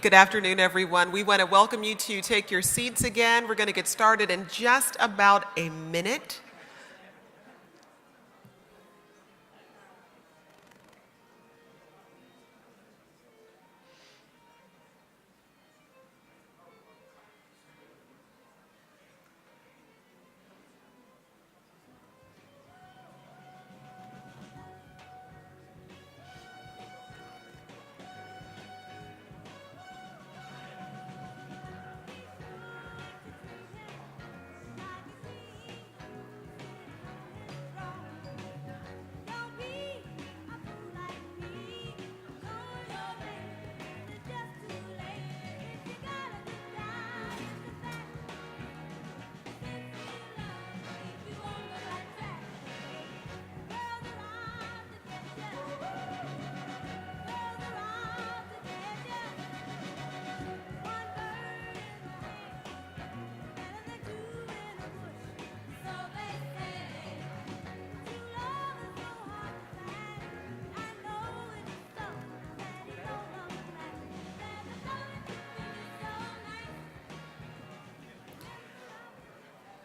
Good afternoon, everyone. We want to welcome you to take your seats again. We're going to get started in just about a minute.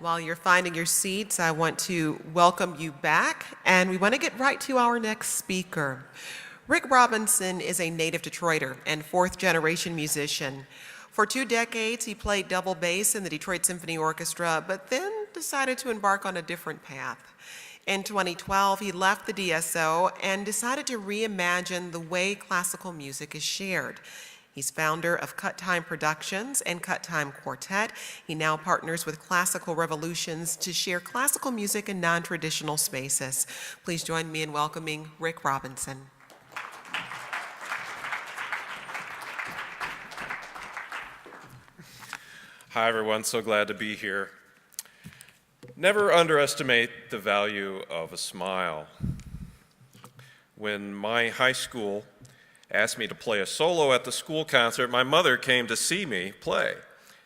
While you're finding your seats, I want to welcome you back, and we want to get right to our next speaker. Rick Robinson is a native Detroiter and fourth-generation musician. For 2 decades, he played double bass in the Detroit Symphony Orchestra, but then decided to embark on a different path. In 2012, he left the DSO and decided to reimagine the way classical music is shared. He's founder of CutTime Productions and CutTime Quartet. He now partners with Classical Revolutions to share classical music in non-traditional spaces. Please join me in welcoming Rick Robinson. Hi, everyone. So glad to be here. Never underestimate the value of a smile. When my high school asked me to play a solo at the school concert, my mother came to see me play.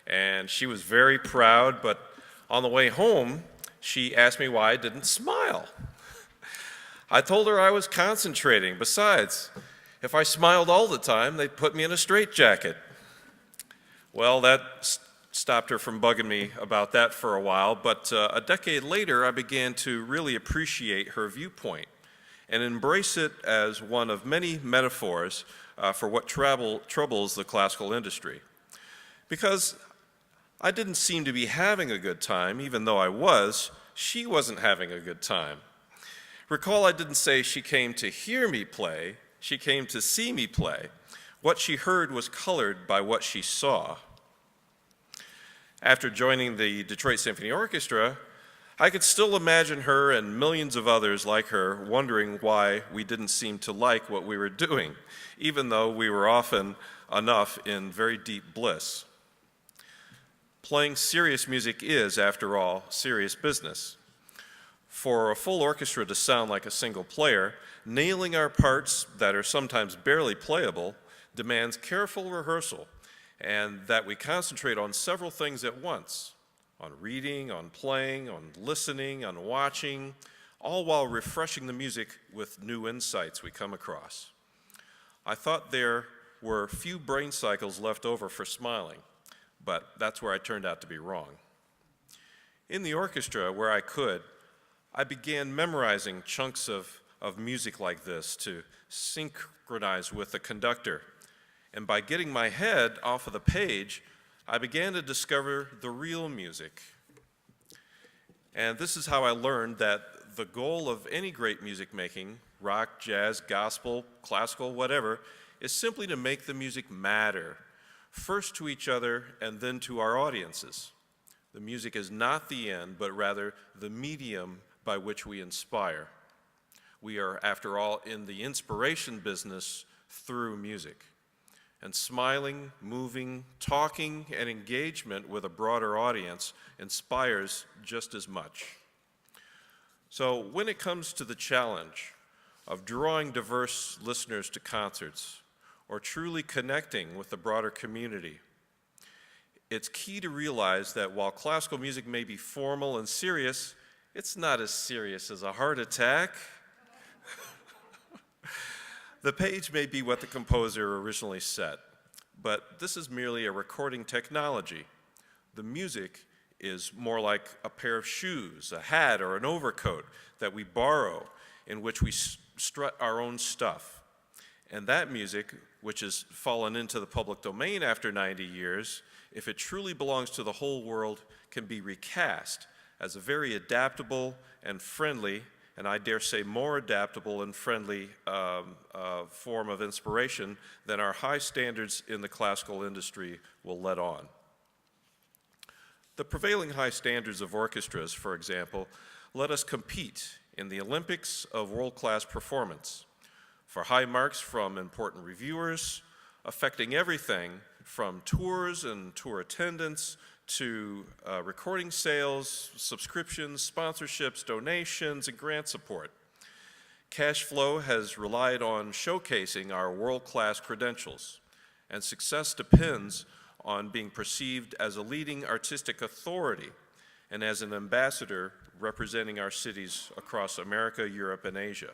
And she was very proud, but on the way home, she asked me why I didn't smile. I told her I was concentrating. Besides, if I smiled all the time, they'd put me in a straitjacket. Well, that stopped her from bugging me about that for a while, but a decade later, I began to really appreciate her viewpoint and embrace it as one of many metaphors for what troubles the classical industry. Because I didn't seem to be having a good time, even though I was, she wasn't having a good time. Recall, I didn't say she came to hear me play, she came to see me play. What she heard was colored by what she saw. After joining the Detroit Symphony Orchestra, I could still imagine her and millions of others like her wondering why we didn't seem to like what we were doing, even though we were often enough in very deep bliss. Playing serious music is, after all, serious business. For a full orchestra to sound like a single player, nailing our parts that are sometimes barely playable demands careful rehearsal, and that we concentrate on several things at once. On reading, on playing, on listening, on watching, all while refreshing the music with new insights we come across. I thought there were few brain cycles left over for smiling, but that's where I turned out to be wrong. In the orchestra, where I could, I began memorizing chunks of music like this to synchronize with the conductor. And by getting my head off of the page, I began to discover the real music. And this is how I learned that the goal of any great music making, rock, jazz, gospel, classical, whatever, is simply to make the music matter, first to each other and then to our audiences. The music is not the end, but rather the medium by which we inspire. We are, after all, in the inspiration business through music. And smiling, moving, talking, and engagement with a broader audience inspires just as much. So when it comes to the challenge of drawing diverse listeners to concerts or truly connecting with the broader community, it's key to realize that while classical music may be formal and serious, it's not as serious as a heart attack. The page may be what the composer originally set, but this is merely a recording technology. The music is more like a pair of shoes, a hat, or an overcoat that we borrow, in which we strut our own stuff. And that music, which has fallen into the public domain after 90 years, if it truly belongs to the whole world, can be recast as a very adaptable and friendly, and I dare say more adaptable and friendly form of inspiration than our high standards in the classical industry will let on. The prevailing high standards of orchestras, for example, let us compete in the Olympics of world-class performance for high marks from important reviewers, affecting everything from tours and tour attendance to recording sales, subscriptions, sponsorships, donations, and grant support. Cash flow has relied on showcasing our world-class credentials, and success depends on being perceived as a leading artistic authority and as an ambassador representing our cities across America, Europe, and Asia.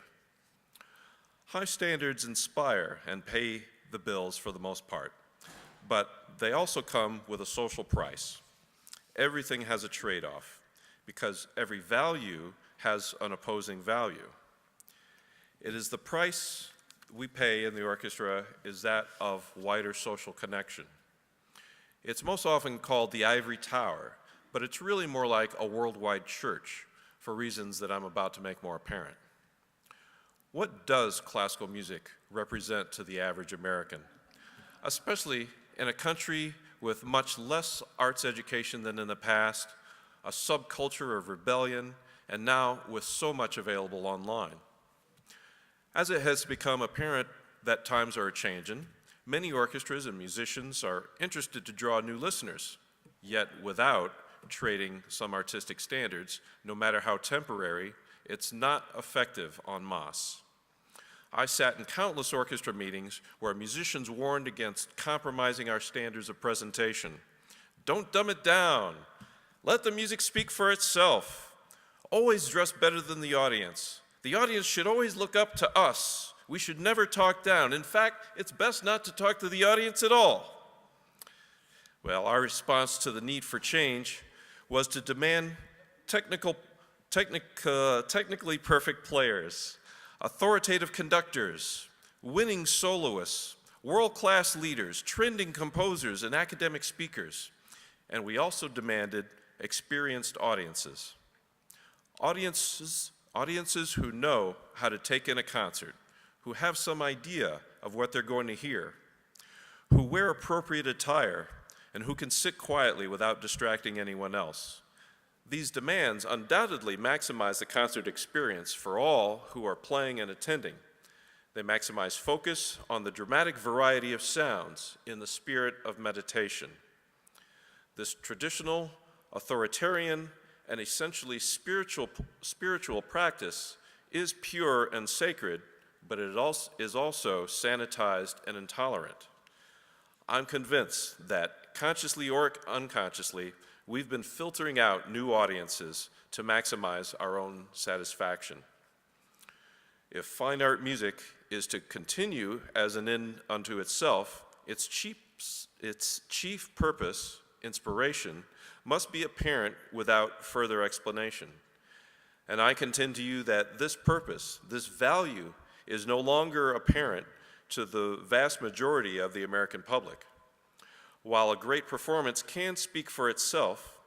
High standards inspire and pay the bills for the most part, but they also come with a social price. Everything has a trade-off because every value has an opposing value. It is the price we pay in the orchestra is that of wider social connection. It's most often called the ivory tower, but it's really more like a worldwide church for reasons that I'm about to make more apparent. What does classical music represent to the average American, especially in a country with much less arts education than in the past, a subculture of rebellion, and now with so much available online? As it has become apparent that times are changing, many orchestras and musicians are interested to draw new listeners, yet without trading some artistic standards, no matter how temporary, it's not effective en masse. I sat in countless orchestra meetings where musicians warned against compromising our standards of presentation. Don't dumb it down. Let the music speak for itself. Always dress better than the audience. The audience should always look up to us. We should never talk down. In fact, it's best not to talk to the audience at all. Well, our response to the need for change was to demand technically perfect players, authoritative conductors, winning soloists, world-class leaders, trending composers, and academic speakers. And we also demanded experienced audiences. Audiences who know how to take in a concert, who have some idea of what they're going to hear, who wear appropriate attire, and who can sit quietly without distracting anyone else. These demands undoubtedly maximize the concert experience for all who are playing and attending. They maximize focus on the dramatic variety of sounds in the spirit of meditation. This traditional, authoritarian, and essentially spiritual practice is pure and sacred, but it is also sanitized and intolerant. I'm convinced that, consciously or unconsciously, we've been filtering out new audiences to maximize our own satisfaction. If fine art music is to continue as an end unto itself, its chief purpose, inspiration, must be apparent without further explanation. And I contend to you that this purpose, this value, is no longer apparent to the vast majority of the American public. While a great performance can speak for itself,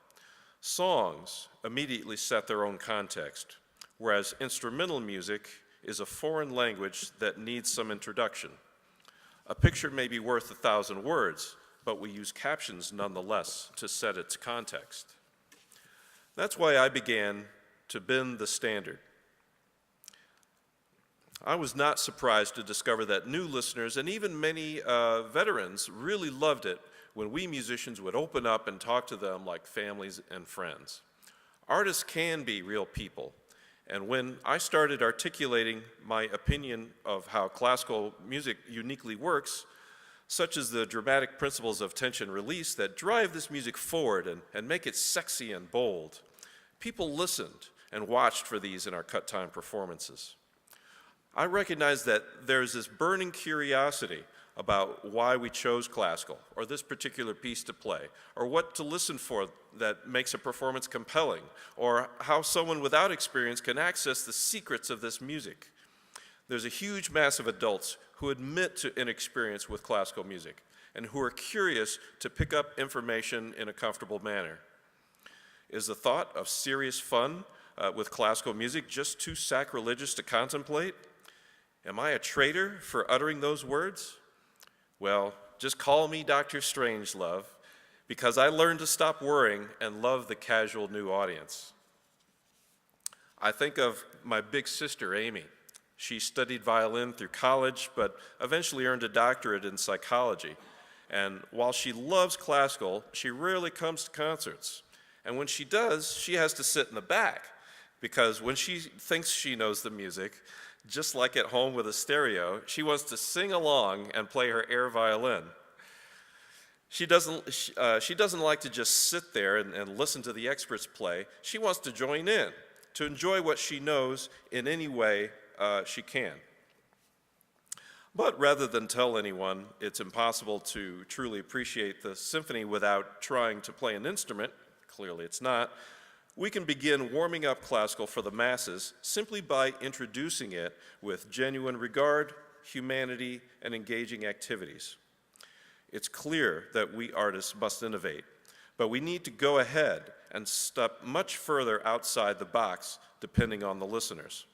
songs immediately set their own context, whereas instrumental music is a foreign language that needs some introduction. A picture may be worth 1,000 words, but we use captions nonetheless to set its context. That's why I began to bend the standard. I was not surprised to discover that new listeners and even many veterans really loved it when we musicians would open up and talk to them like families and friends. Artists can be real people, and when I started articulating my opinion of how classical music uniquely works, such as the dramatic principles of tension release that drive this music forward and make it sexy and bold, people listened and watched for these in our CutTime performances. I recognize that there's this burning curiosity about why we chose classical or this particular piece to play, or what to listen for that makes a performance compelling, or how someone without experience can access the secrets of this music. There's a huge mass of adults who admit to inexperience with classical music and who are curious to pick up information in a comfortable manner. Is the thought of serious fun with classical music just too sacrilegious to contemplate? Am I a traitor for uttering those words? Well, just call me Dr. Strangelove, because I learned to stop worrying and love the casual new audience. I think of my big sister, Amy. She studied violin through college, but eventually earned a doctorate in psychology. And while she loves classical, she rarely comes to concerts. And when she does, she has to sit in the back, because when she thinks she knows the music, just like at home with a stereo, she wants to sing along and play her air violin. She doesn't like to just sit there and listen to the experts play. She wants to join in, to enjoy what she knows in any way she can. But rather than tell anyone it's impossible to truly appreciate the symphony without trying to play an instrument, clearly it's not, we can begin warming up classical for the masses simply by introducing it with genuine regard, humanity, and engaging activities. It's clear that we artists must innovate, but we need to go ahead and step much further outside the box depending on the listeners.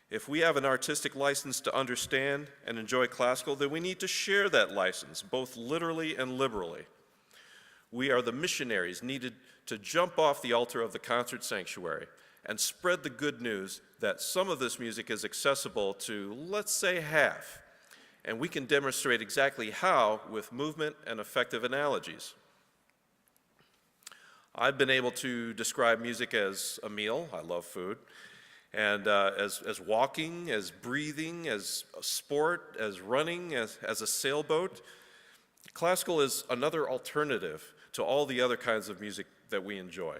If we have an artistic license to understand and enjoy classical, then we need to share that license, both literally and liberally. We are the missionaries needed to jump off the altar of the concert sanctuary and spread the good news that some of this music is accessible to, let's say, half. And we can demonstrate exactly how with movement and effective analogies. I've been able to describe music as a meal. I love food. And as walking, as breathing, as a sport, as running, as a sailboat. Classical is another alternative to all the other kinds of music that we enjoy.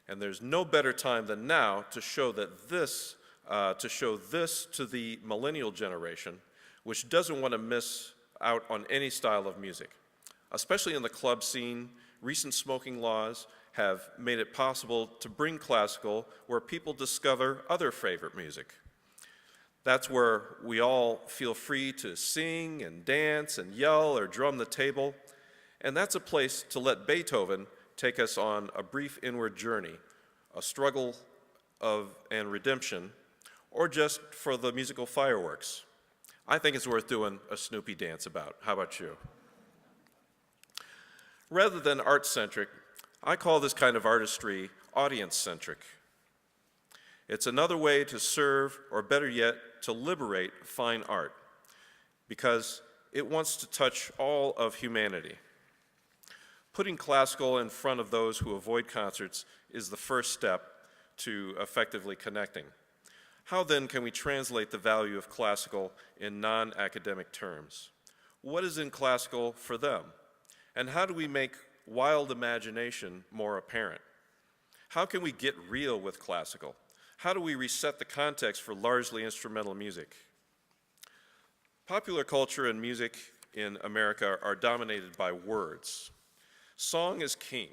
And there's no better time than now to show this to the millennial generation, which doesn't want to miss out on any style of music. Especially in the club scene, recent smoking laws have made it possible to bring classical where people discover other favorite music. That's where we all feel free to sing and dance and yell or drum the table. And that's a place to let Beethoven take us on a brief inward journey, a struggle and redemption, or just for the musical fireworks. I think it's worth doing a Snoopy dance about. How about you? Rather than art-centric, I call this kind of artistry audience-centric. It's another way to serve, or better yet, to liberate fine art, because it wants to touch all of humanity. Putting classical in front of those who avoid concerts is the first step to effectively connecting. How then can we translate the value of classical in non-academic terms? What is in classical for them? And how do we make wild imagination more apparent? How can we get real with classical? How do we reset the context for largely instrumental music? Popular culture and music in America are dominated by words. Song is king,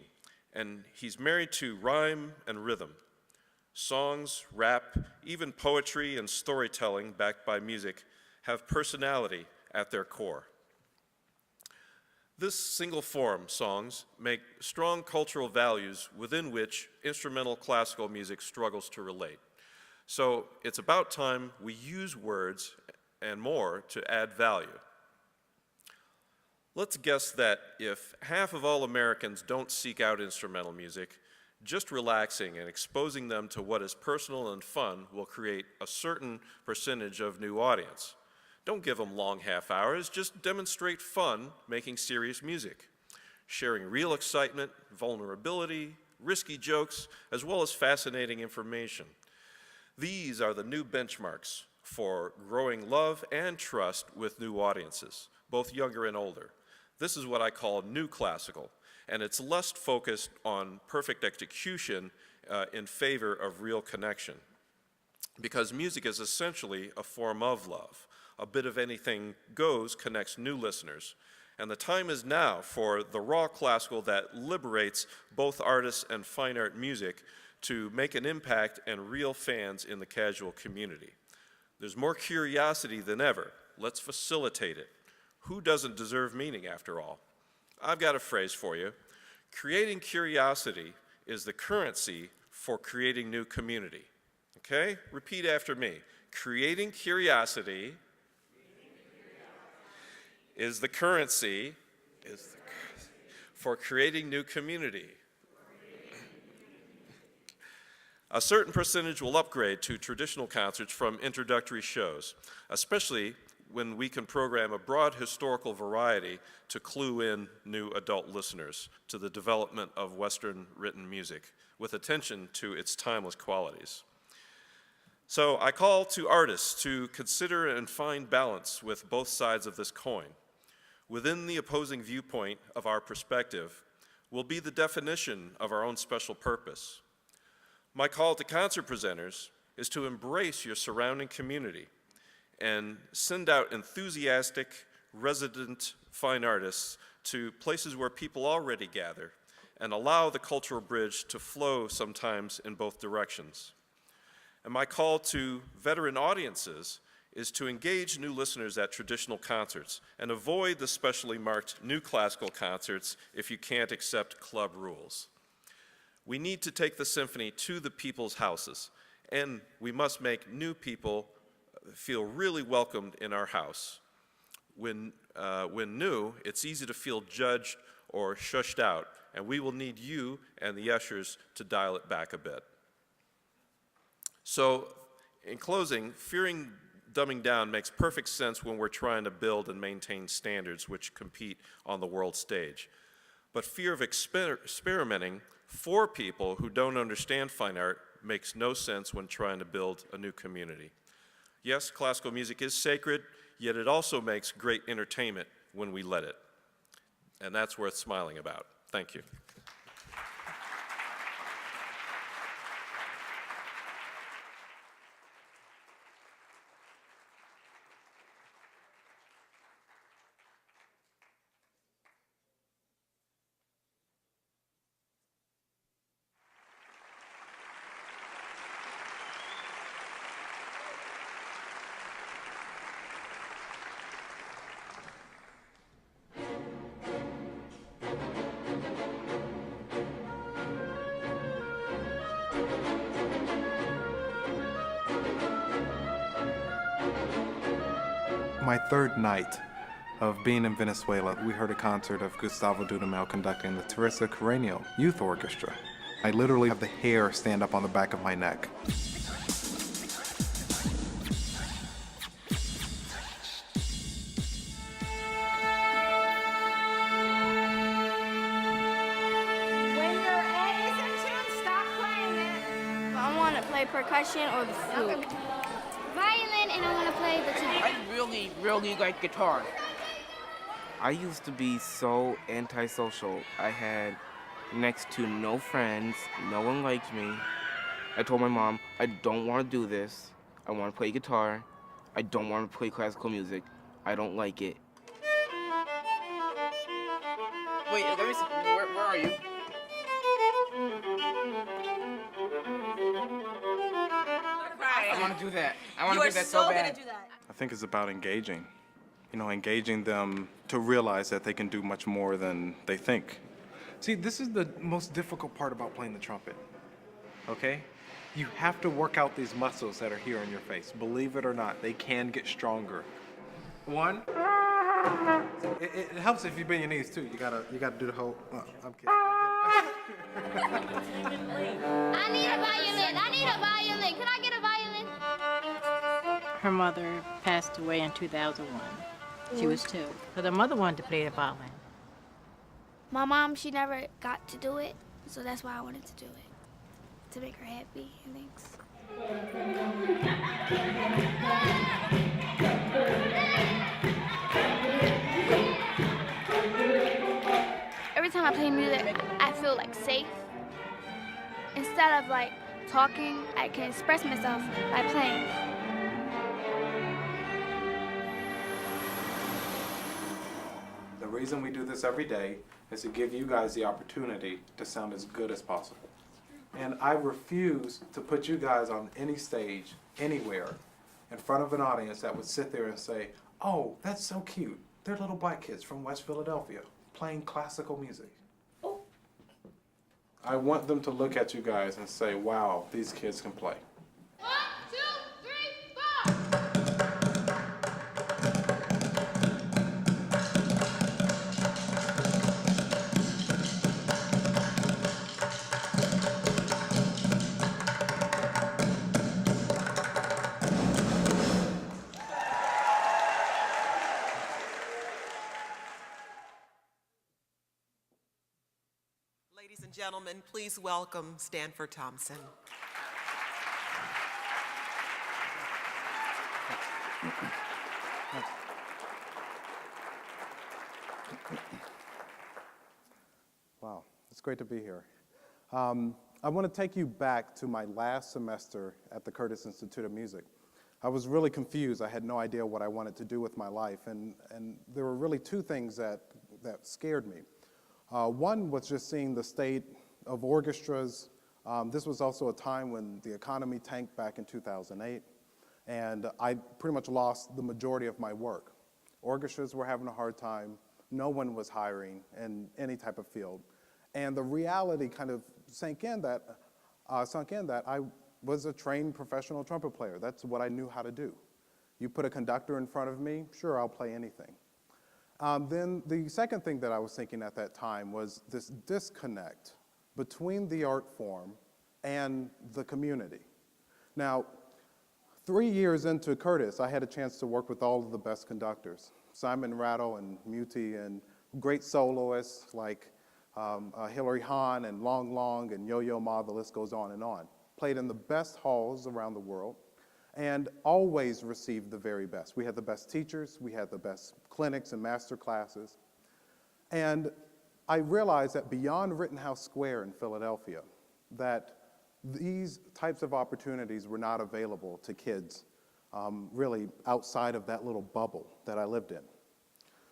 and he's married to rhyme and rhythm. Songs, rap, even poetry and storytelling backed by music have personality at their core. This single form, songs, make strong cultural values within which instrumental classical music struggles to relate. So it's about time we use words and more to add value. Let's guess that if half of all Americans don't seek out instrumental music, just relaxing and exposing them to what is personal and fun will create a certain percentage of new audience. Don't give them long half hours, just demonstrate fun making serious music, sharing real excitement, vulnerability, risky jokes, as well as fascinating information. These are the new benchmarks for growing love and trust with new audiences, both younger and older. This is what I call new classical, and it's less focused on perfect execution in favor of real connection. Because music is essentially a form of love, A bit of anything goes connects new listeners. And the time is now for the raw classical that liberates both artists and fine art music to make an impact and reel fans in the casual community. There's more curiosity than ever. Let's facilitate it. Who doesn't deserve meaning, after all? I've got a phrase for you. Creating curiosity is the currency for creating new community. Okay? Repeat after me. Creating curiosity is the currency for creating new community. A certain percentage will upgrade to traditional concerts from introductory shows, especially when we can program a broad historical variety to clue in new adult listeners to the development of Western written music, with attention to its timeless qualities. So I call to artists to consider and find balance with both sides of this coin. Within the opposing viewpoint of our perspective will be the definition of our own special purpose. My call to concert presenters is to embrace your surrounding community and send out enthusiastic, resident fine artists to places where people already gather and allow the cultural bridge to flow sometimes in both directions. And my call to veteran audiences is to engage new listeners at traditional concerts and avoid the specially marked new classical concerts if you can't accept club rules. We need to take the symphony to the people's houses, and we must make new people feel really welcomed in our house. When new, it's easy to feel judged or shushed out, and we will need you and the ushers to dial it back a bit. So, in closing, fearing dumbing down makes perfect sense when we're trying to build and maintain standards which compete on the world stage. But fear of experimenting for people who don't understand fine art makes no sense when trying to build a new community. Yes, classical music is sacred, yet it also makes great entertainment when we let it. And that's worth smiling about. Thank you. My third night of being in Venezuela, we heard a concert of Gustavo Dudamel conducting the Touristic Cranial Youth Orchestra. I literally have the hair stand up on the back of my neck. When your A is in tune, stop playing it. I want to play percussion or the flute. Violin, and I want to play the tuba. I really like guitar. I used to be so antisocial. I had next to no friends. No one liked me. I told my mom, I don't want to do this. I want to play guitar. I don't want to play classical music. I don't like it. Wait, let me see. Where are you? I want to do that. I want to do that so bad. I think it's about engaging. You know, engaging them to realize that they can do much more than they think. See, this is the most difficult part about playing the trumpet, okay? You have to work out these muscles that are here on your face. Believe it or not, they can get stronger. One. It helps if you bend your knees too. You gotta do the whole. Oh, I'm kidding. I need a violin. I need a violin. Can I get a violin? Her mother passed away in 2001. She was 2. But her mother wanted to play the violin. My mom, she never got to do it, so that's why I wanted to do it. To make her happy and things. Every time I play music, I feel like safe. Instead of like talking, I can express myself by playing. reason we do this every day is to give you guys the opportunity to sound as good as possible. And I refuse to put you guys on any stage, anywhere, in front of an audience that would sit there and say, oh, that's so cute. They're little black kids from West Philadelphia playing classical music. I want them to look at you guys and say, wow, these kids can play. 1, 2, 3, 4. Ladies and gentlemen, please welcome Stanford Thompson. Wow, it's great to be here. I want to take you back to my last semester at the Curtis Institute of Music. I was really confused. I had no idea what I wanted to do with my life, and there were really two things that scared me. One was just seeing the state of orchestras. This was also a time when the economy tanked back in 2008, and I pretty much lost the majority of my work. Orchestras were having a hard time. No one was hiring in any type of field. And the reality kind of sunk in that I was a trained professional trumpet player. That's what I knew how to do. You put a conductor in front of me, sure, I'll play anything. Then the second thing that I was thinking at that time was this disconnect between the art form and the community. Now, 3 years into Curtis, I had a chance to work with all of the best conductors, Simon Rattle and Muti, and great soloists like Hilary Hahn and Long Long and Yo-Yo Ma, the list goes on and on. Played in the best halls around the world and always received the very best. We had the best teachers, we had the best clinics and master classes. And I realized that beyond Rittenhouse Square in Philadelphia, that these types of opportunities were not available to kids really outside of that little bubble that I lived in.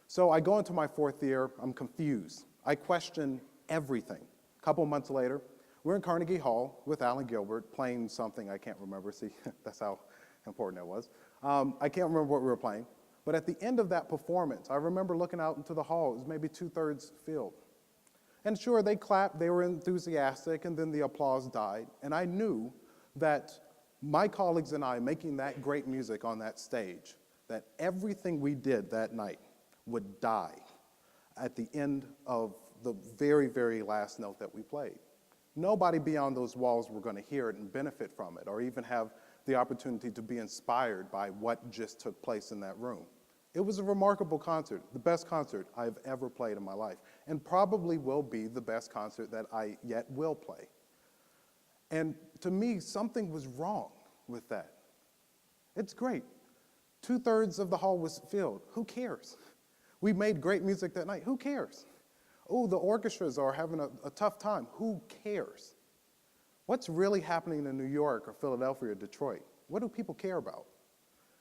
So I go into my fourth year, I'm confused. I question everything. A couple months later, we're in Carnegie Hall with Alan Gilbert playing something I can't remember. See, that's how important it was. I can't remember what we were playing. But at the end of that performance, I remember looking out into the hall. It was maybe 2/3 filled. And sure, they clapped, they were enthusiastic, and then the applause died. And I knew that my colleagues and I making that great music on that stage, that everything we did that night would die at the end of the very, very last note that we played. Nobody beyond those walls were going to hear it and benefit from it, or even have the opportunity to be inspired by what just took place in that room. It was a remarkable concert, the best concert I've ever played in my life, and probably will be the best concert that I yet will play. And to me, something was wrong with that. It's great. 2/3 of the hall was filled. Who cares? We made great music that night. Who cares? Oh, the orchestras are having a tough time. Who cares? What's really happening in New York or Philadelphia or Detroit? What do people care about?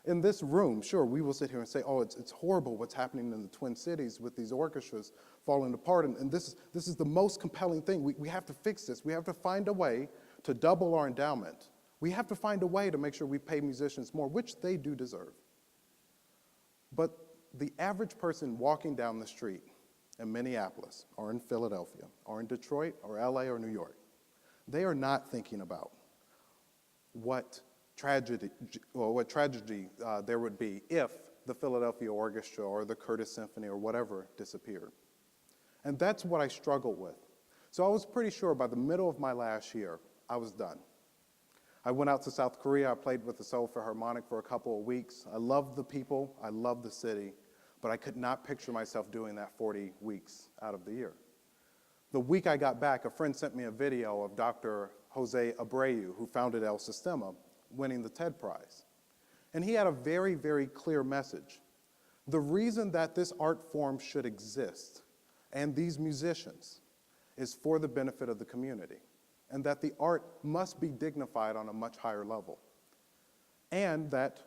In this room, sure, we will sit here and say, oh, it's horrible what's happening in the Twin Cities with these orchestras falling apart, and this is the most compelling thing. We have to fix this. We have to find a way to double our endowment. We have to find a way to make sure we pay musicians more, which they do deserve. But the average person walking down the street in Minneapolis or in Philadelphia or in Detroit or LA or New York, they are not thinking about what tragedy there would be if the Philadelphia Orchestra or the Curtis Symphony or whatever disappeared. And that's what I struggled with. So I was pretty sure by the middle of my last year, I was done. I went out to South Korea. I played with the Seoul Philharmonic for a couple of weeks. I loved the people. I loved the city. But I could not picture myself doing that 40 weeks out of the year. The week I got back, a friend sent me a video of Dr. Jose Abreu, who founded El Sistema, winning the TED Prize. And he had a very, very clear message. The reason that this art form should exist and these musicians is for the benefit of the community, and that the art must be dignified on a much higher level, and that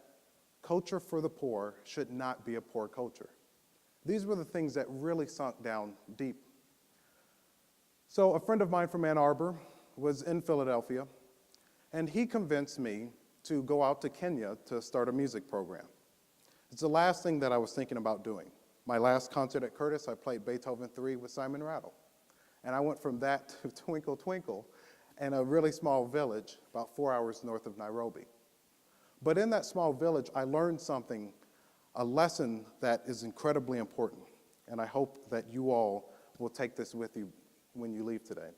culture for the poor should not be a poor culture. These were the things that really sunk down deep. So a friend of mine from Ann Arbor was in Philadelphia, and he convinced me to go out to Kenya to start a music program. It's the last thing that I was thinking about doing. My last concert at Curtis, I played Beethoven 3 with Simon Rattle. And I went from that to Twinkle Twinkle in a really small village about 4 hours north of Nairobi. But in that small village, I learned something, a lesson that is incredibly important. And I hope that you all will take this with you when you leave today.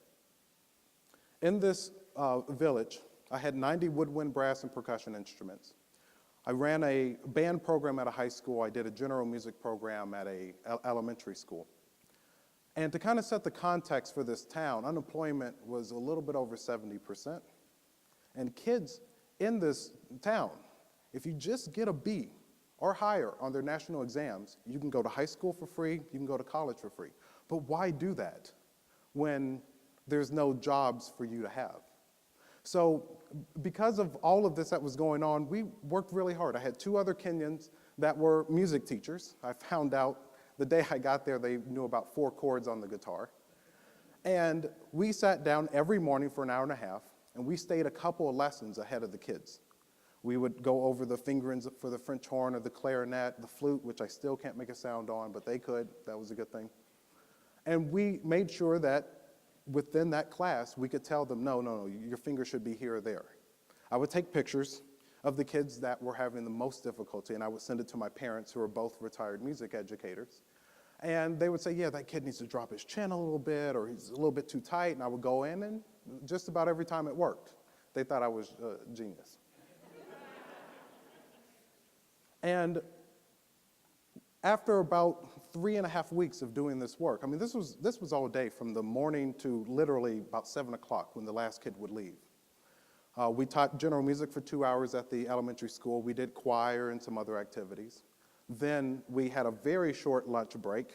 In this village, I had 90 woodwind, brass, and percussion instruments. I ran a band program at a high school. I did a general music program at a elementary school. And to kind of set the context for this town, unemployment was a little bit over 70%. And kids in this town, if you just get a B or higher on their national exams, you can go to high school for free, you can go to college for free. But why do that when there's no jobs for you to have? So because of all of this that was going on, we worked really hard. I had 2 other Kenyans that were music teachers. I found out the day I got there, they knew about 4 chords on the guitar. And we sat down every morning for an hour and a half, and we stayed a couple of lessons ahead of the kids. We would go over the fingerings for the French horn or the clarinet, the flute, which I still can't make a sound on, but they could. That was a good thing. And we made sure that within that class, we could tell them, no, your finger should be here or there. I would take pictures of the kids that were having the most difficulty, and I would send it to my parents, who are both retired music educators. And they would say, yeah, that kid needs to drop his chin a little bit, or he's a little bit too tight, and I would go in, and just about every time it worked. They thought I was a genius. And after about 3.5 weeks of doing this work, I mean, this was all day, from the morning to literally about 7 o'clock when the last kid would leave. We taught general music for 2 hours at the elementary school. We did choir and some other activities. Then we had a very short lunch break,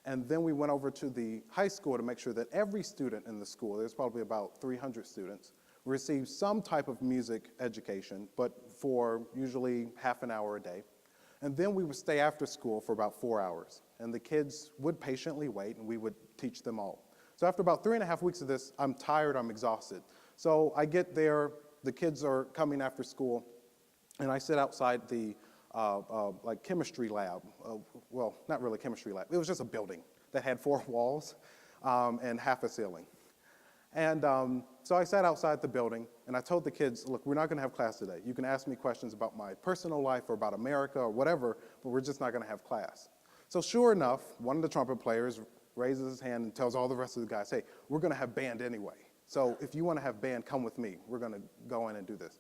and then we went over to the high school to make sure that every student in the school, there's probably about 300 students, received some type of music education, but for usually half an hour a day. And then we would stay after school for about 4 hours. And the kids would patiently wait, and we would teach them all. So after about 3.5 weeks of this, I'm tired, I'm exhausted. So I get there, the kids are coming after school, and I sit outside the like chemistry lab. Well, not really chemistry lab. It was just a building that had 4 walls and half a ceiling. And so I sat outside the building, and I told the kids, look, we're not going to have class today. You can ask me questions about my personal life or about America or whatever, but we're just not going to have class. So sure enough, one of the trumpet players raises his hand and tells all the rest of the guys, hey, we're going to have band anyway. So if you want to have band, come with me. We're going to go in and do this.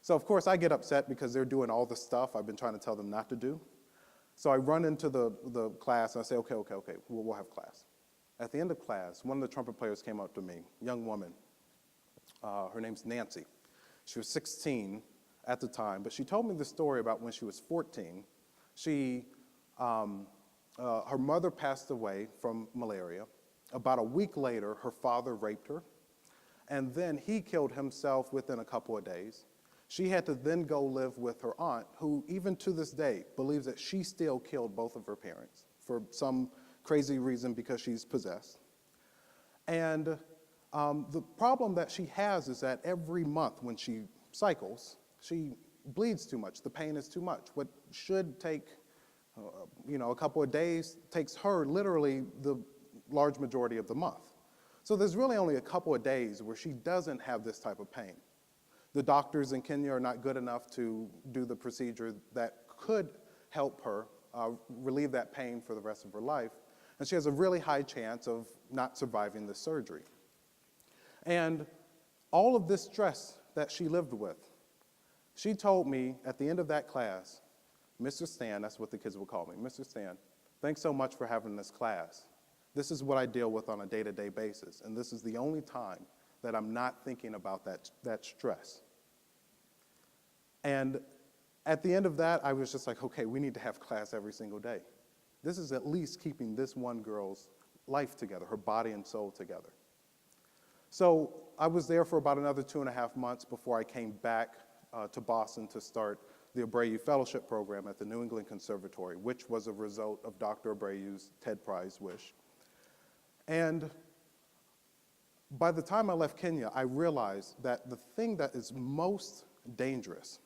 So of course I get upset because they're doing all the stuff I've been trying to tell them not to do. So I run into the class and I say, okay, we'll have class. At the end of class, one of the trumpet players came up to me, a young woman. Her name's Nancy. She was 16 at the time, but she told me the story about when she was 14. Her mother passed away from malaria. About a week later, her father raped her, and then he killed himself within a couple of days. She had to then go live with her aunt, who even to this day believes that she still killed both of her parents for some crazy reason because she's possessed. And the problem that she has is that every month when she cycles, she bleeds too much. The pain is too much. What should take a couple of days takes her literally the large majority of the month. So there's really only a couple of days where she doesn't have this type of pain. The doctors in Kenya are not good enough to do the procedure that could help her relieve that pain for the rest of her life. And she has a really high chance of not surviving the surgery. And all of this stress that she lived with, she told me at the end of that class, Mr. Stan, that's what the kids would call me, Mr. Stan, thanks so much for having this class. This is what I deal with on a day-to-day basis, and this is the only time that I'm not thinking about that stress. And at the end of that, I was just like, okay, we need to have class every single day. This is at least keeping this one girl's life together, her body and soul together. So I was there for about another 2.5 months before I came back to Boston to start the Abreu Fellowship Program at the New England Conservatory, which was a result of Dr. Abreu's TED Prize wish. And by the time I left Kenya, I realized that the thing that is most dangerous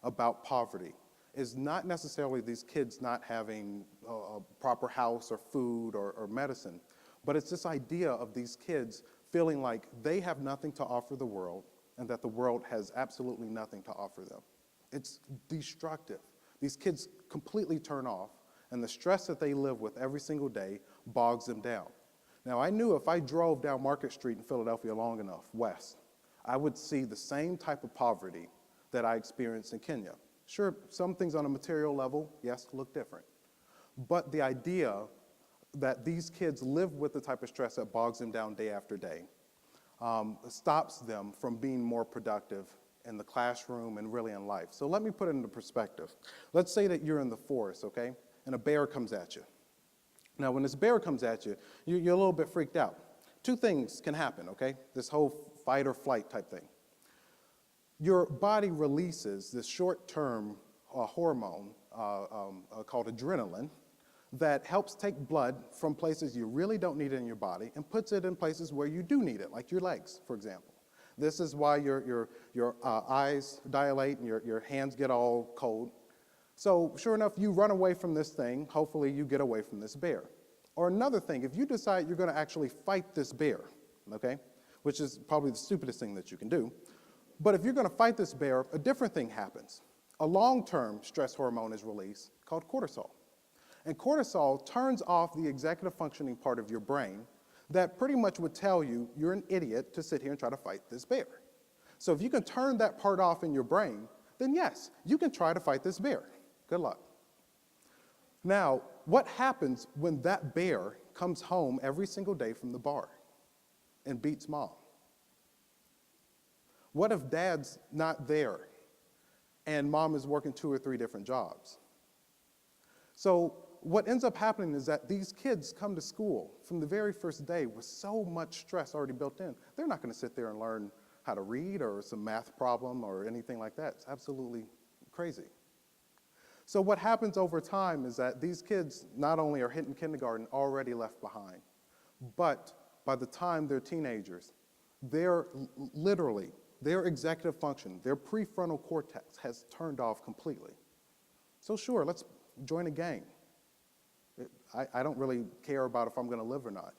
about poverty is not necessarily these kids not having a proper house or food or medicine, but it's this idea of these kids feeling like they have nothing to offer the world and that the world has absolutely nothing to offer them. It's destructive. These kids completely turn off, and the stress that they live with every single day bogs them down. Now, I knew if I drove down Market Street in Philadelphia long enough, west, I would see the same type of poverty that I experienced in Kenya. Sure, some things on a material level, yes, look different. But the idea that these kids live with the type of stress that bogs them down day after day stops them from being more productive in the classroom and really in life. So let me put it into perspective. Let's say that you're in the forest, okay, and a bear comes at you. Now, when this bear comes at you, you're a little bit freaked out. Two things can happen, okay? This whole fight or flight type thing. Your body releases this short-term hormone called adrenaline that helps take blood from places you really don't need it in your body and puts it in places where you do need it, like your legs, for example. This is why your eyes dilate and your hands get all cold. So sure enough, you run away from this thing. Hopefully you get away from this bear. Or another thing, if you decide you're going to actually fight this bear, okay, which is probably the stupidest thing that you can do, but if you're going to fight this bear, a different thing happens. A long-term stress hormone is released called cortisol. And cortisol turns off the executive functioning part of your brain that pretty much would tell you you're an idiot to sit here and try to fight this bear. So if you can turn that part off in your brain, then yes, you can try to fight this bear. Good luck. Now, what happens when that bear comes home every single day from the bar and beats mom? What if dad's not there and mom is working 2 or 3 different jobs? So what ends up happening is that these kids come to school from the very first day with so much stress already built in. They're not going to sit there and learn how to read or some math problem or anything like that. It's absolutely crazy. So what happens over time is that these kids not only are hitting kindergarten already left behind, but by the time they're teenagers, they're literally, their executive function, their prefrontal cortex has turned off completely. So sure, let's join a gang. I don't really care about if I'm going to live or not.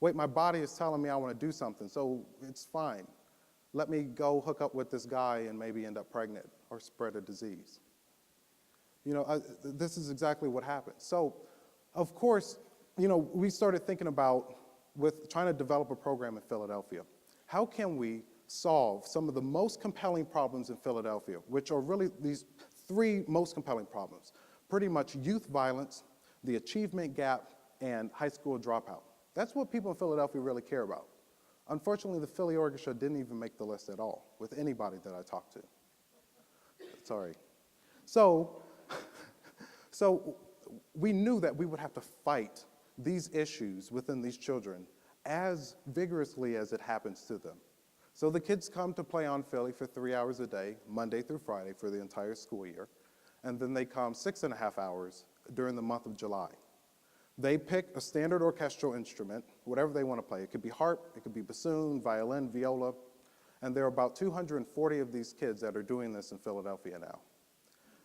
Wait, my body is telling me I want to do something, so it's fine. Let me go hook up with this guy and maybe end up pregnant or spread a disease. You know, this is exactly what happened. So, of course, you know, we started thinking about, with trying to develop a program in Philadelphia, how can we solve some of the most compelling problems in Philadelphia, which are really these 3 most compelling problems. Pretty much youth violence, the achievement gap, and high school dropout. That's what people in Philadelphia really care about. Unfortunately, the Philly Orchestra didn't even make the list at all with anybody that I talked to. Sorry. So we knew that we would have to fight these issues within these children as vigorously as it happens to them. So the kids come to play on Philly for 3 hours a day, Monday through Friday for the entire school year, and then they come 6.5 hours during the month of July. They pick a standard orchestral instrument, whatever they want to play. It could be harp, it could be bassoon, violin, viola, and there are about 240 of these kids that are doing this in Philadelphia now.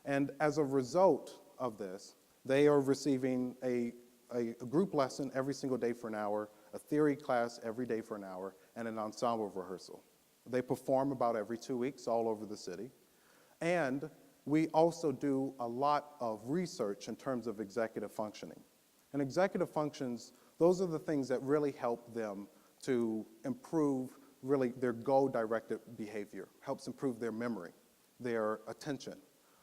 And as a result of this, they are receiving a group lesson every single day for an hour, a theory class every day for an hour, and an ensemble rehearsal. They perform about every 2 weeks all over the city. And we also do a lot of research in terms of executive functioning. And executive functions, those are the things that really help them to improve really their goal-directed behavior, helps improve their memory, their attention,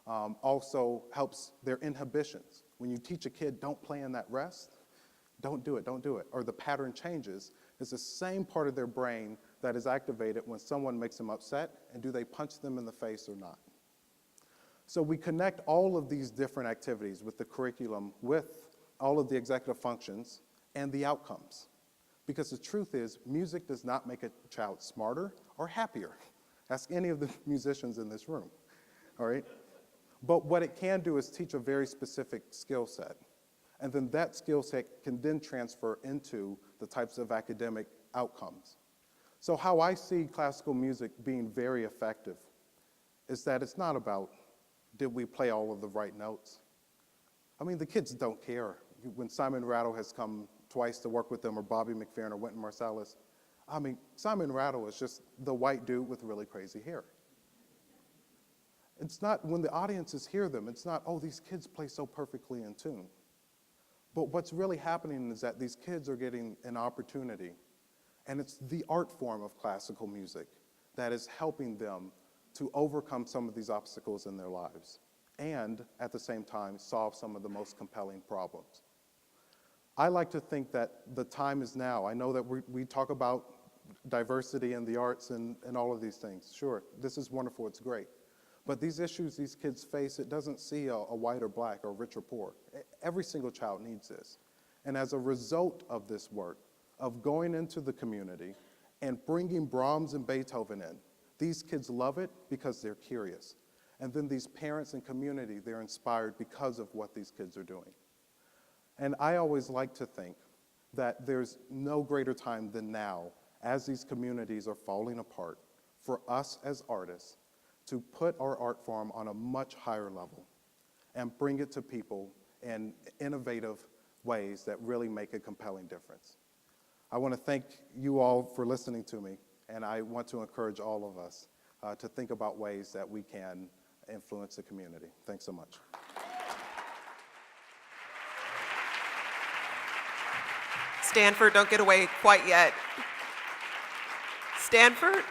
also helps their inhibitions. When you teach a kid, don't play in that rest, don't do it, or the pattern changes, it's the same part of their brain that is activated when someone makes them upset, and do they punch them in the face or not? So we connect all of these different activities with the curriculum, with all of the executive functions, and the outcomes. Because the truth is, music does not make a child smarter or happier. Ask any of the musicians in this room, all right? But what it can do is teach a very specific skill set. And then that skill set can then transfer into the types of academic outcomes. So how I see classical music being very effective is that it's not about, did we play all of the right notes? I mean, the kids don't care. When Simon Rattle has come twice to work with them, or Bobby McFerrin or Wynton Marsalis, I mean, Simon Rattle is just the white dude with really crazy hair. It's not, when the audiences hear them, it's not, oh, these kids play so perfectly in tune. But what's really happening is that these kids are getting an opportunity, and it's the art form of classical music that is helping them to overcome some of these obstacles in their lives, and at the same time, solve some of the most compelling problems. I like to think that the time is now. I know that we talk about diversity in the arts and all of these things. Sure, this is wonderful, it's great. But these issues these kids face, it doesn't see a white or black or rich or poor. Every single child needs this. And as a result of this work, of going into the community and bringing Brahms and Beethoven in, these kids love it because they're curious. And then these parents and community, they're inspired because of what these kids are doing. And I always like to think that there's no greater time than now, as these communities are falling apart, for us as artists to put our art form on a much higher level and bring it to people in innovative ways that really make a compelling difference. I want to thank you all for listening to me, and I want to encourage all of us to think about ways that we can influence the community. Thanks so much. Stanford, don't get away quite yet. Stanford,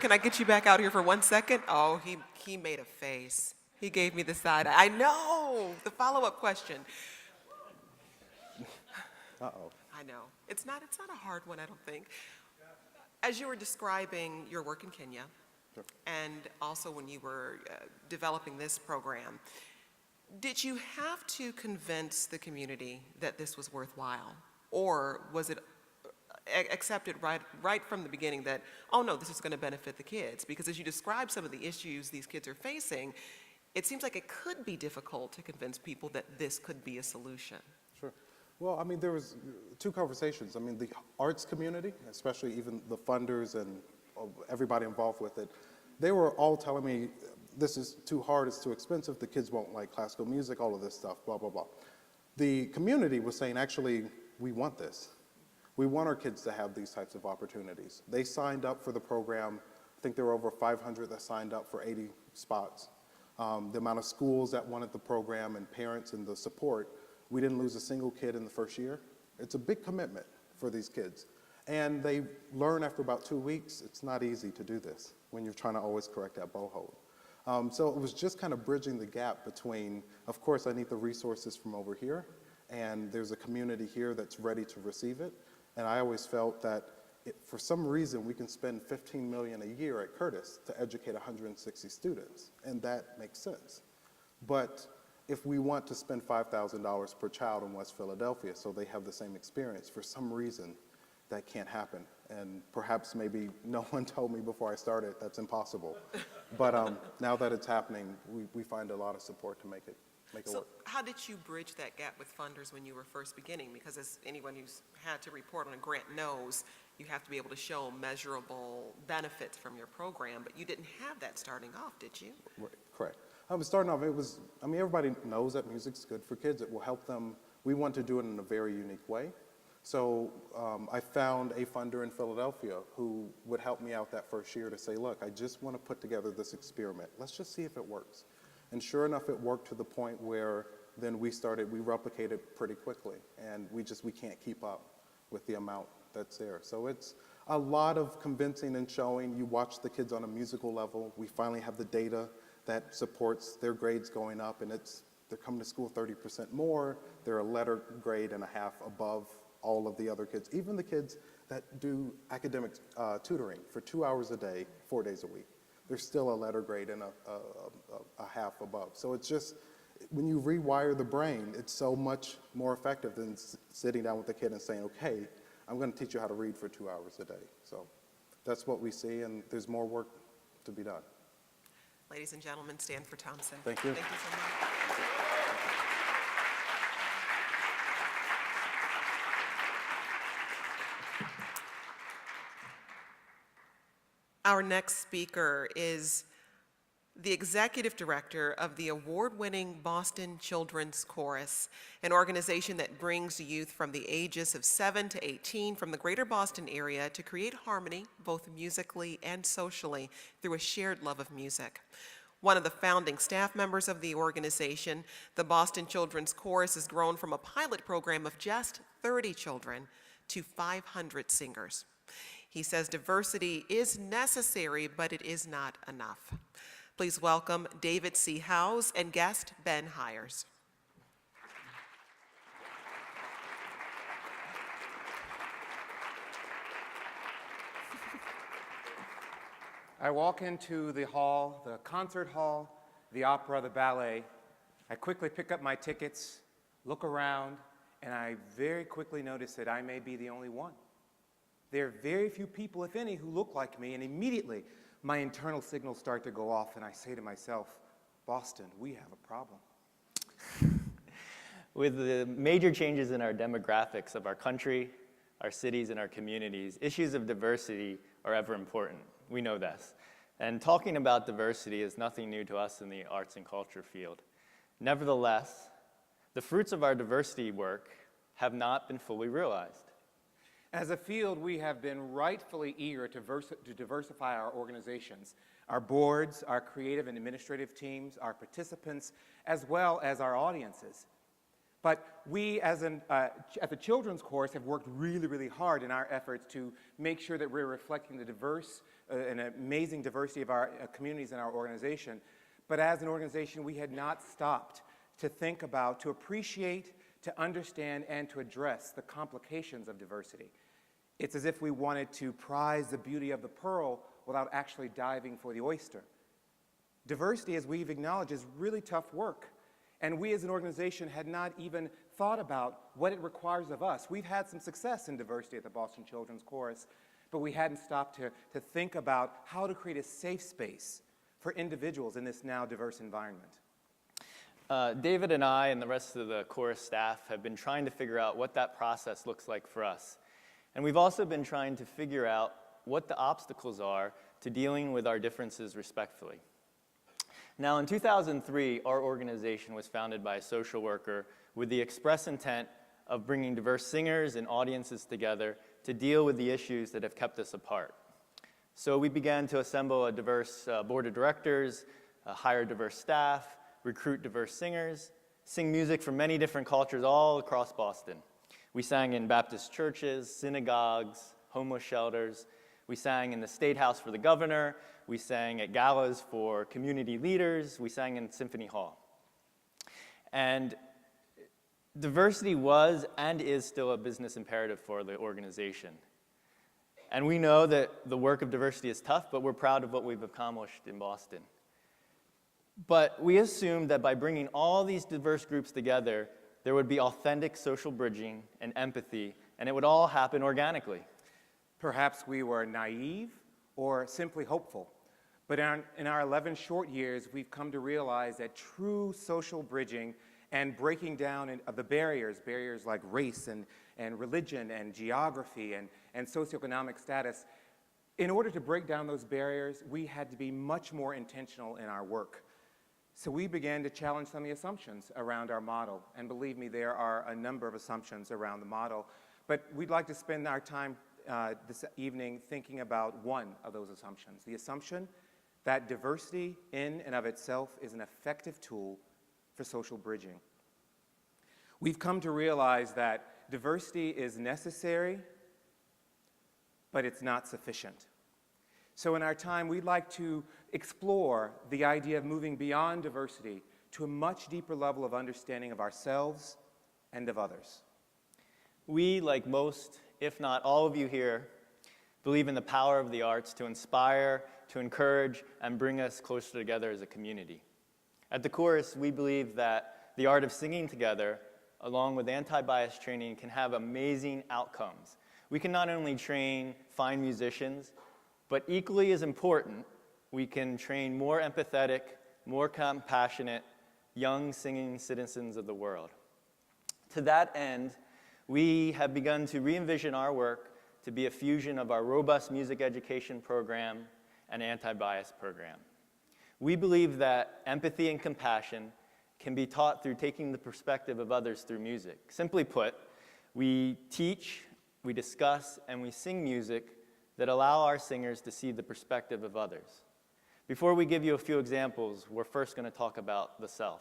can I get you back out here for 1 second? Oh, he made a face. He gave me the side eye. I know, the follow-up question. Uh-oh. I know. It's not a hard one, I don't think. As you were describing your work in Kenya, Sure. and also when you were developing this program, did you have to convince the community that this was worthwhile? Or was it accepted right from the beginning that, oh no, this is going to benefit the kids? Because as you describe some of the issues these kids are facing, it seems like it could be difficult to convince people that this could be a solution. Sure. Well, I mean, there was two conversations. I mean, the arts community, especially even the funders and everybody involved with it, they were all telling me, this is too hard, it's too expensive, the kids won't like classical music, all of this stuff, blah, blah, blah. The community was saying, actually, we want this. We want our kids to have these types of opportunities. They signed up for the program. I think there were over 500 that signed up for 80 spots. The amount of schools that wanted the program and parents and the support, we didn't lose a single kid in the first year. It's a big commitment for these kids. And they learn after about 2 weeks, it's not easy to do this when you're trying to always correct that bow hold. So it was just kind of bridging the gap between, of course, I need the resources from over here, and there's a community here that's ready to receive it. And I always felt that for some reason, we can spend $15 million a year at Curtis to educate 160 students, and that makes sense. But if we want to spend $5,000 per child in West Philadelphia so they have the same experience, for some reason, that can't happen. And perhaps maybe no one told me before I started that's impossible. But now that it's happening, we find a lot of support to make it work. So how did you bridge that gap with funders when you were first beginning? Because as anyone who's had to report on a grant knows, you have to be able to show measurable benefits from your program, but you didn't have that starting off, did you? Right, correct. Starting off, everybody knows that music's good for kids. It will help them. We want to do it in a very unique way. So I found a funder in Philadelphia who would help me out that first year to say, look, I just want to put together this experiment. Let's just see if it works. And sure enough, it worked to the point where then we replicated pretty quickly. And we can't keep up with the amount that's there. So it's a lot of convincing and showing. You watch the kids on a musical level. We finally have the data that supports their grades going up, and they're coming to school 30% more. They're a letter grade and a half above all of the other kids, even the kids that do academic tutoring for 2 hours a day, 4 days a week. They're still a letter grade and a half above. So it's just, when you rewire the brain, it's so much more effective than sitting down with the kid and saying, okay, I'm going to teach you how to read for 2 hours a day. So that's what we see, and there's more work to be done. Ladies and gentlemen, Stanford Thompson. Thank you. Thank you so much. Our next speaker is the executive director of the award-winning Boston Children's Chorus, an organization that brings youth from the ages of 7 to 18 from the greater Boston area to create harmony, both musically and socially, through a shared love of music. One of the founding staff members of the organization, the Boston Children's Chorus has grown from a pilot program of just 30 children to 500 singers. He says diversity is necessary, but it is not enough. Please welcome David C. Howse and guest Ben Hires. I walk into the hall, the concert hall, the opera, the ballet. I quickly pick up my tickets, look around, and I very quickly notice that I may be the only one. There are very few people, if any, who look like me, and immediately my internal signals start to go off, and I say to myself, Boston, we have a problem. With the major changes in our demographics of our country, our cities, and our communities, issues of diversity are ever important. We know this. And talking about diversity is nothing new to us in the arts and culture field. Nevertheless, the fruits of our diversity work have not been fully realized. As a field, we have been rightfully eager to diversify our organizations, our boards, our creative and administrative teams, our participants, as well as our audiences. But we, at the Children's Chorus, have worked really, really hard in our efforts to make sure that we're reflecting the diverse and amazing diversity of our communities and our organization. But as an organization, we had not stopped to think about, to appreciate, to understand, and to address the complications of diversity. It's as if we wanted to prize the beauty of the pearl without actually diving for the oyster. Diversity, as we've acknowledged, is really tough work. And we as an organization had not even thought about what it requires of us. We've had some success in diversity at the Boston Children's Chorus, but we hadn't stopped to think about how to create a safe space for individuals in this now diverse environment. David and I and the rest of the chorus staff have been trying to figure out what that process looks like for us. And we've also been trying to figure out what the obstacles are to dealing with our differences respectfully. Now, in 2003, our organization was founded by a social worker with the express intent of bringing diverse singers and audiences together to deal with the issues that have kept us apart. So we began to assemble a diverse board of directors, hire diverse staff, recruit diverse singers, sing music from many different cultures all across Boston. We sang in Baptist churches, synagogues, homeless shelters. We sang in the State House for the governor. We sang at galas for community leaders. We sang in Symphony Hall. And diversity was and is still a business imperative for the organization. And we know that the work of diversity is tough, but we're proud of what we've accomplished in Boston. But we assumed that by bringing all these diverse groups together, there would be authentic social bridging and empathy, and it would all happen organically. Perhaps we were naive or simply hopeful. But in our 11 short years, we've come to realize that true social bridging and breaking down of the barriers like race and religion and geography and socioeconomic status, in order to break down those barriers, we had to be much more intentional in our work. So we began to challenge some of the assumptions around our model. And believe me, there are a number of assumptions around the model. But we'd like to spend our time this evening thinking about one of those assumptions, the assumption that diversity in and of itself is an effective tool for social bridging. We've come to realize that diversity is necessary, but it's not sufficient. So in our time, we'd like to explore the idea of moving beyond diversity to a much deeper level of understanding of ourselves and of others. We, like most, if not all of you here, believe in the power of the arts to inspire, to encourage, and bring us closer together as a community. At the Chorus, we believe that the art of singing together, along with anti-bias training, can have amazing outcomes. We can not only train fine musicians, but equally as important, we can train more empathetic, more compassionate, young singing citizens of the world. To that end, we have begun to re-envision our work to be a fusion of our robust music education program and anti-bias program. We believe that empathy and compassion can be taught through taking the perspective of others through music. Simply put, we teach, we discuss, and we sing music that allow our singers to see the perspective of others. Before we give you a few examples, we're first going to talk about the self.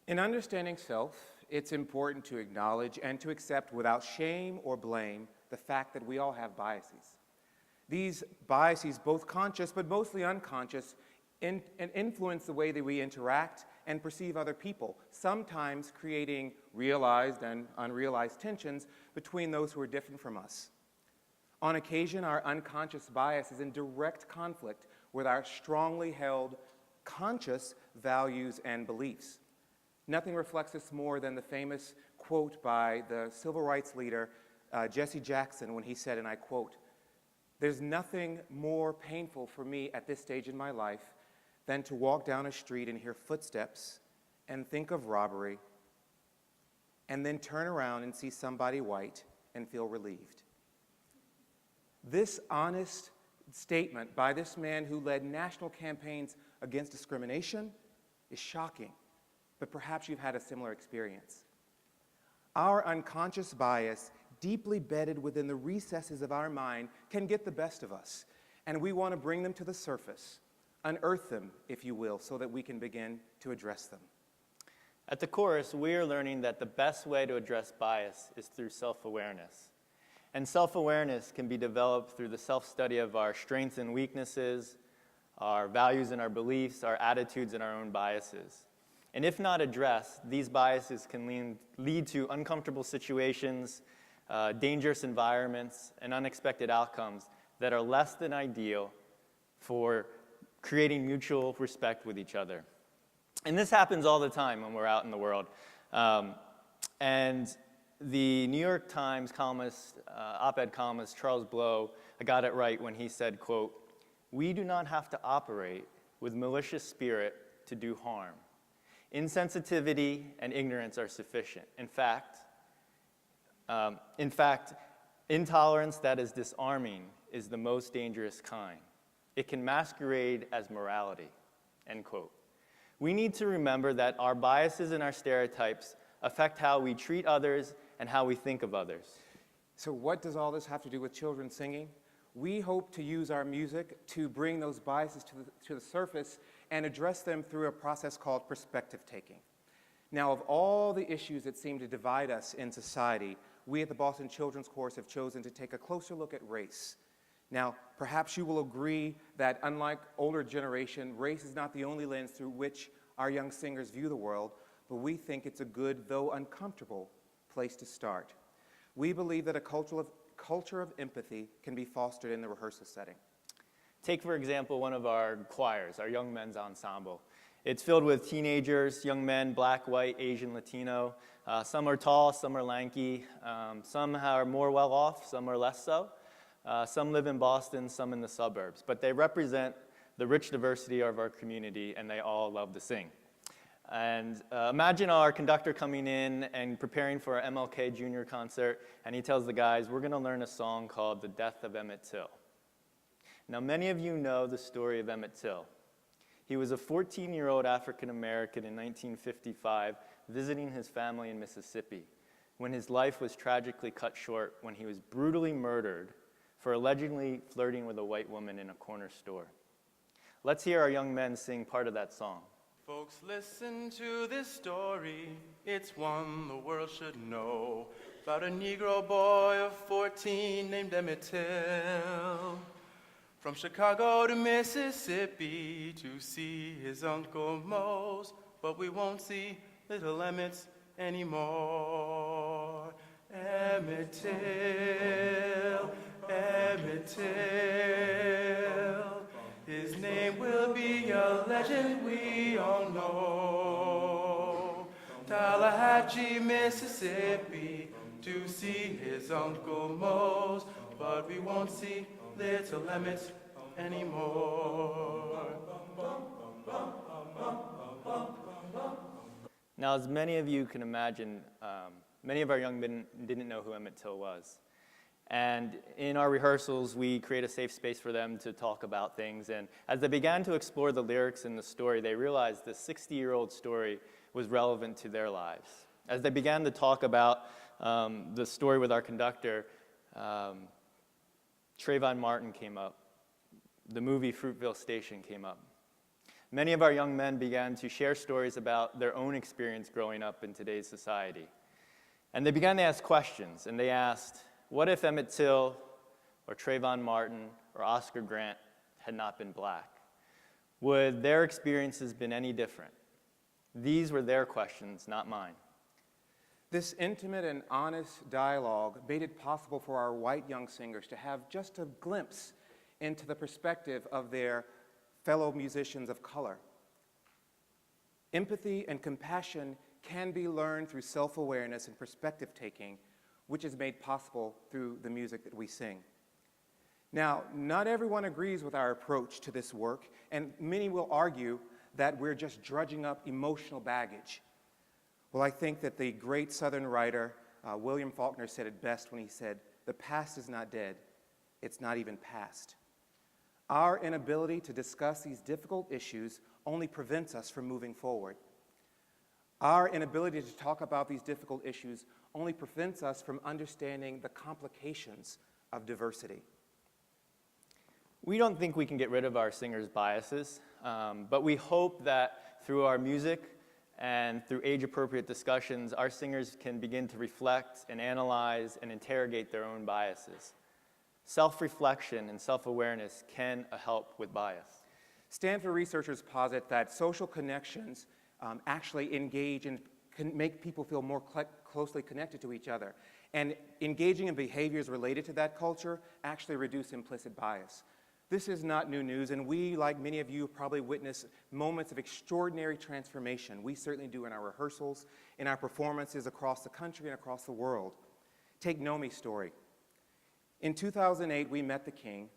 In understanding self, it's important to acknowledge and to accept without shame or blame the fact that we all have biases. These biases, both conscious but mostly unconscious, influence the way that we interact and perceive other people, sometimes creating realized and unrealized tensions between those who are different from us. On occasion, our unconscious bias is in direct conflict with our strongly held conscious values and beliefs. Nothing reflects this more than the famous quote by the civil rights leader Jesse Jackson when he said, and I quote, "There's nothing more painful for me at this stage in my life than to walk down a street and hear footsteps and think of robbery and then turn around and see somebody white and feel relieved." This honest statement by this man who led national campaigns against discrimination is shocking, but perhaps you've had a similar experience. Our unconscious bias, deeply bedded within the recesses of our mind, can get the best of us, and we want to bring them to the surface, unearth them, if you will, so that we can begin to address them. At the chorus, we are learning that the best way to address bias is through self-awareness. And self-awareness can be developed through the self-study of our strengths and weaknesses, our values and our beliefs, our attitudes and our own biases. And if not addressed, these biases can lead to uncomfortable situations, dangerous environments, and unexpected outcomes that are less than ideal for creating mutual respect with each other. And this happens all the time when we're out in the world. And the New York Times columnist, op-ed columnist Charles Blow got it right when he said, quote, "We do not have to operate with malicious spirit to do harm. Insensitivity and ignorance are sufficient. In fact, intolerance that is disarming is the most dangerous kind. It can masquerade as morality," end quote. We need to remember that our biases and our stereotypes affect how we treat others and how we think of others. So what does all this have to do with children singing? We hope to use our music to bring those biases to the surface and address them through a process called perspective taking. Now, of all the issues that seem to divide us in society, we at the Boston Children's Chorus have chosen to take a closer look at race. Now, perhaps you will agree that unlike older generation, race is not the only lens through which our young singers view the world, but we think it's a good, though uncomfortable, place to start. We believe that a culture of empathy can be fostered in the rehearsal setting. Take, for example, one of our choirs, our Young Men's Ensemble. It's filled with teenagers, young men, black, white, Asian, Latino. Some are tall, some are lanky. Some are more well-off, some are less so. Some live in Boston, some in the suburbs. But they represent the rich diversity of our community, and they all love to sing. And imagine our conductor coming in and preparing for our MLK Jr. concert, and he tells the guys, we're going to learn a song called The Death of Emmett Till. Now, many of you know the story of Emmett Till. He was a 14-year-old African-American in 1955 visiting his family in Mississippi when his life was tragically cut short when he was brutally murdered for allegedly flirting with a white woman in a corner store. Let's hear our young men sing part of that song. Folks, listen to this story. It's one the world should know. About a Negro boy of 14 named Emmett Till. From Chicago to Mississippi to see his Uncle Mose. But we won't see little Emmett anymore. Emmett Till, Emmett Till. His name will be a legend we all know. Tallahatchie, Mississippi, to see his Uncle Mose, but we won't see little Emmett anymore. Now, as many of you can imagine, many of our young men didn't know who Emmett Till was. And in our rehearsals, we create a safe space for them to talk about things. And as they began to explore the lyrics in the story, they realized the 60-year-old story was relevant to their lives. As they began to talk about the story with our conductor, Trayvon Martin came up. The movie Fruitville Station came up. Many of our young men began to share stories about their own experience growing up in today's society. And they began to ask questions, and they asked, what if Emmett Till or Trayvon Martin or Oscar Grant had not been black? Would their experiences been any different? These were their questions, not mine. This intimate and honest dialogue made it possible for our white young singers to have just a glimpse into the perspective of their fellow musicians of color. Empathy and compassion can be learned through self-awareness and perspective-taking, which is made possible through the music that we sing. Now, not everyone agrees with our approach to this work, and many will argue that we're just drudging up emotional baggage. Well, I think that the great Southern writer, William Faulkner, said it best when he said, "The past is not dead, it's not even past." Our inability to discuss these difficult issues only prevents us from moving forward. Our inability to talk about these difficult issues only prevents us from understanding the complications of diversity. We don't think we can get rid of our singers' biases, but we hope that through our music and through age-appropriate discussions, our singers can begin to reflect and analyze and interrogate their own biases. Self-reflection and self-awareness can help with bias. Stanford researchers posit that social connections actually engage and can make people feel more closely connected to each other. And engaging in behaviors related to that culture actually reduce implicit bias. This is not new news, and we, like many of you, probably witness moments of extraordinary transformation. We certainly do in our rehearsals, in our performances across the country and across the world. Take Nomi's story. In 2008, we met the king.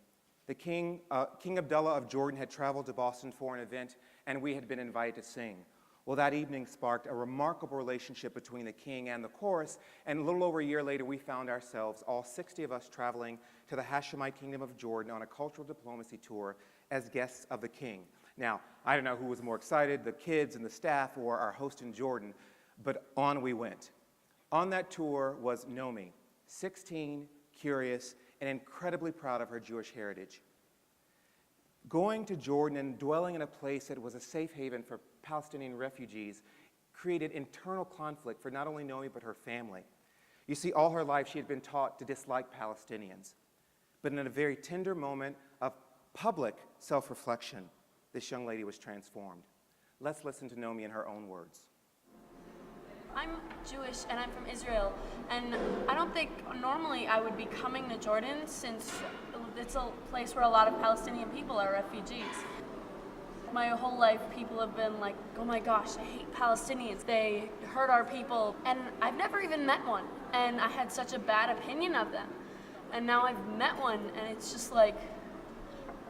King Abdullah of Jordan had traveled to Boston for an event, and we had been invited to sing. Well, that evening sparked a remarkable relationship between the king and the chorus, and a little over a year later, we found ourselves, all 60 of us, traveling to the Hashemite Kingdom of Jordan on a cultural diplomacy tour as guests of the king. Now, I don't know who was more excited, the kids and the staff or our host in Jordan, but on we went. On that tour was Nomi, 16, curious, and incredibly proud of her Jewish heritage. Going to Jordan and dwelling in a place that was a safe haven for Palestinian refugees created internal conflict for not only Nomi but her family. You see, all her life she had been taught to dislike Palestinians. But in a very tender moment of public self-reflection, this young lady was transformed. Let's listen to Nomi in her own words. I'm Jewish and I'm from Israel, and I don't think normally I would be coming to Jordan since it's a place where a lot of Palestinian people are refugees. My whole life people have been like, oh my gosh, I hate Palestinians, they hurt our people, and I've never even met one, and I had such a bad opinion of them. And now I've met one, and it's just like,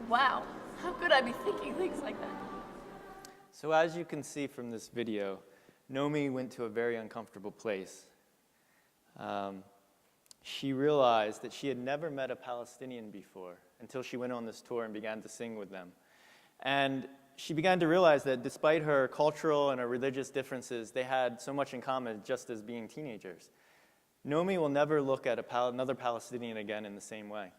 wow, how could I be thinking things like that? So as you can see from this video, Nomi went to a very uncomfortable place. She realized that she had never met a Palestinian before until she went on this tour and began to sing with them. And she began to realize that despite her cultural and her religious differences, they had so much in common just as being teenagers. Nomi will never look at another Palestinian again in the same way.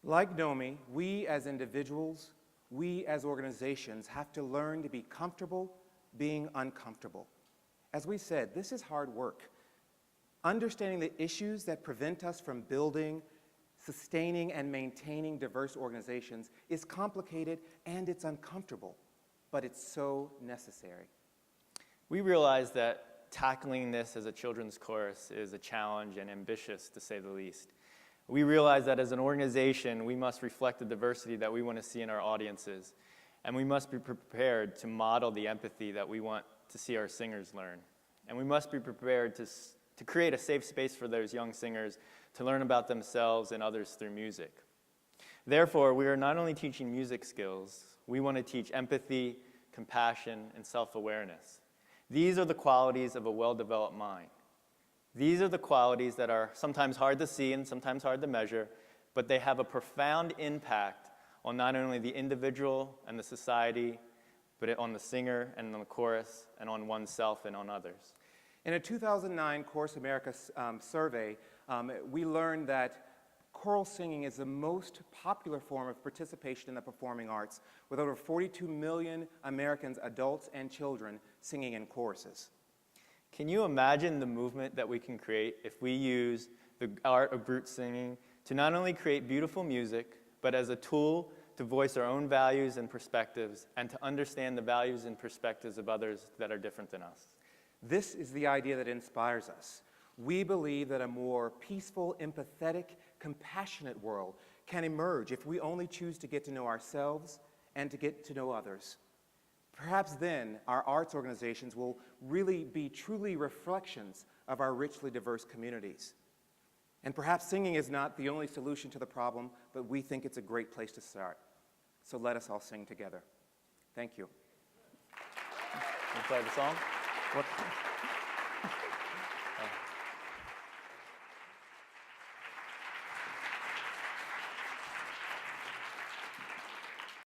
Like Nomi, we as individuals, we as organizations have to learn to be comfortable being uncomfortable. As we said, this is hard work. Understanding the issues that prevent us from building, sustaining, and maintaining diverse organizations is complicated and it's uncomfortable, but it's so necessary. We realize that tackling this as a children's chorus is a challenge and ambitious, to say the least. We realize that as an organization, we must reflect the diversity that we want to see in our audiences. And we must be prepared to model the empathy that we want to see our singers learn. And we must be prepared to create a safe space for those young singers to learn about themselves and others through music. Therefore, we are not only teaching music skills, we want to teach empathy, compassion, and self-awareness. These are the qualities of a well-developed mind. These are the qualities that are sometimes hard to see and sometimes hard to measure, but they have a profound impact on not only the individual and the society, but on the singer and on the chorus and on oneself and on others. In a 2009 Chorus America survey, we learned that choral singing is the most popular form of participation in the performing arts, with over 42 million Americans, adults and children, singing in choruses. Can you imagine the movement that we can create if we use the art of brute singing to not only create beautiful music, but as a tool to voice our own values and perspectives and to understand the values and perspectives of others that are different than us? This is the idea that inspires us. We believe that a more peaceful, empathetic, compassionate world can emerge if we only choose to get to know ourselves and to get to know others. Perhaps then our arts organizations will really be truly reflections of our richly diverse communities. And perhaps singing is not the only solution to the problem, but we think it's a great place to start. So let us all sing together. Thank you. Can you play the song? What?